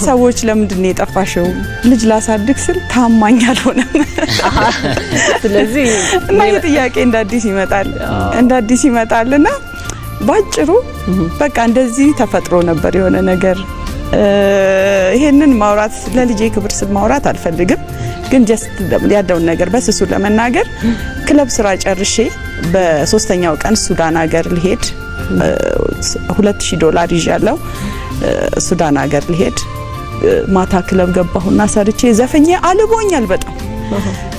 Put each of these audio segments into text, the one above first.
ሰዎች ለምንድን ነው የጠፋሽው? ልጅ ላሳድግ ስል ታማኝ አልሆነም። ስለዚህ እና የጥያቄ እንደ አዲስ ይመጣልና ባጭሩ በቃ እንደዚህ ተፈጥሮ ነበር የሆነ ነገር። ይሄንን ማውራት ለልጄ ክብር ስል ማውራት አልፈልግም፣ ግን ጀስት ያለውን ነገር በስሱ ለመናገር ክለብ ስራ ጨርሼ በሶስተኛው ቀን ሱዳን ሀገር ልሄድ $2000 ይዣለሁ። ሱዳን ሀገር ልሄድ ማታ ክለብ ገባሁና ሰርቼ ዘፈኜ አልቦኛል በጣም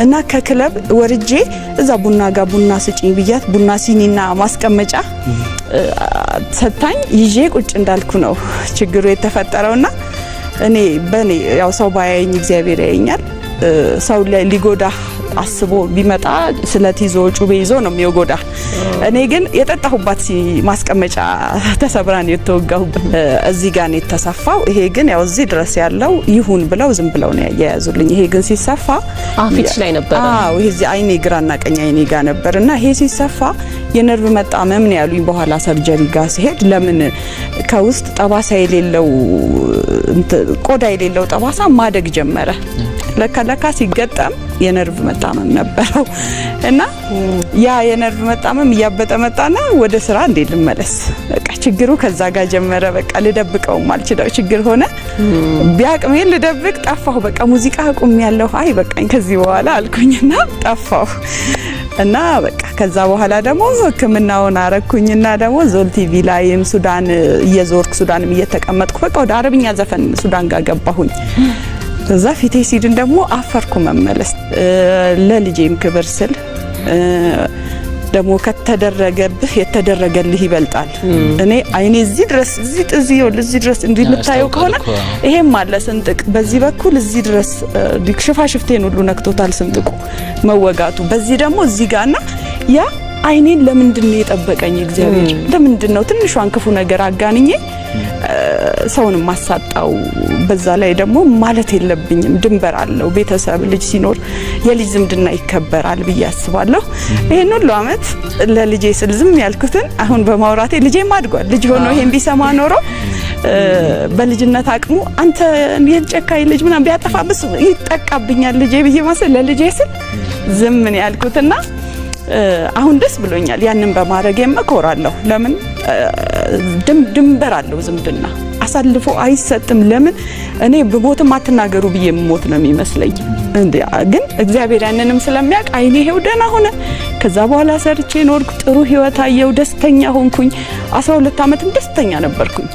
እና ከክለብ ወርጄ እዛ ቡና ስጪኝ ብያት ቡና ሲኒና ማስቀመጫ ሰጣኝ ይዤ ቁጭ እንዳልኩ ነው ችግሩ የተፈጠረውና እኔ በኔ ያው ሰው ባያየኝ እግዚአብሔር ያየኛል። ሰው ሊጎዳ አስቦ ቢመጣ ስለት ይዞ ጩቤ ይዞ ነው የሚወጎዳ። እኔ ግን የጠጣሁባት ማስቀመጫ ተሰብራን የተወጋሁበት እዚህ ጋር ነው የተሰፋው። ይሄ ግን ያው እዚህ ድረስ ያለው ይሁን ብለው ዝም ብለው ነው ያያዙልኝ። ይሄ ግን ሲሰፋ አፍንጫ ላይ ነበር። አዎ ይሄ እዚህ አይኔ ግራና ቀኝ አይኔ ጋር ነበርና ይሄ ሲሰፋ የነርቭ መጣመም ነው ያሉኝ። በኋላ ሰርጀሪ ጋር ሲሄድ ለምን ከውስጥ ጠባሳ የሌለው ቆዳ የሌለው ጠባሳ ማደግ ጀመረ። ለካ ሲገጠም የነርቭ መጣመም ነበረው እና ያ የነርቭ መጣመም ያበጠ መጣና ወደ ስራ እንዴት ልመለስ? በቃ ችግሩ ከዛ ጋር ጀመረ። በቃ ልደብቀው ማልችለው ችግር ሆነ። ቢያቅሜ ልደብቅ ጠፋሁ። በቃ ሙዚቃ አቁሜያለሁ። አይ በቃኝ ከዚህ በኋላ አልኩኝና ጠፋሁ። እና በቃ ከዛ በኋላ ደግሞ ሕክምናውን አረኩኝና ደግሞ ዞል ቲቪ ላይም ሱዳን እየዞርኩ ሱዳንም እየተቀመጥኩ በቃ ወደ አረብኛ ዘፈን ሱዳን ጋር ገባሁኝ። ከዛ ፊቴ ሲድን ደግሞ አፈርኩ መመለስ። ለልጄም ክብር ስል ደግሞ ከተደረገብህ የተደረገልህ ይበልጣል። እኔ አይኔ እዚህ ድረስ እዚህ ድረስ እንድምታየው ከሆነ ይሄም አለ ስንጥቅ በዚህ በኩል እዚህ ድረስ ሽፋሽፍቴን ሁሉ ነክቶታል ስንጥቁ መወጋቱ። በዚህ ደግሞ እዚህ ጋርና ያ አይኔን ለምንድን ነው የጠበቀኝ እግዚአብሔር? ለምንድን ነው ትንሿን ክፉ ነገር አጋንኜ ሰውን ማሳጣው? በዛ ላይ ደግሞ ማለት የለብኝም ድንበር አለው። ቤተሰብ ልጅ ሲኖር የልጅ ዝምድና ይከበራል ብዬ አስባለሁ። ይሄን ሁሉ አመት ለልጄ ስል ዝም ያልኩትን አሁን በማውራቴ ልጄም አድጓል። ልጅ ሆኖ ይሄን ቢሰማ ኖሮ በልጅነት አቅሙ አንተ የጨካኝ ልጅ ምናምን ቢያጠፋብስ ይጠቃብኛል ልጄ ብዬ ማሰል ለልጄ ስል ዝም ምን ያልኩትና አሁን ደስ ብሎኛል። ያንን በማድረጌም እኮራለሁ። ለምን ድንበር አለው ዝምድና አሳልፎ አይሰጥም። ለምን እኔ በሞትም አትናገሩ ብዬ ሞት ነው የሚመስለኝ። ግን እግዚአብሔር ያንንም ስለሚያውቅ አይኔ ይሄው ደህና ሆነ። ከዛ በኋላ ሰርቼ ኖርኩ። ጥሩ ህይወት አየው። ደስተኛ ሆንኩኝ። 12 አመትም ደስተኛ ነበርኩኝ።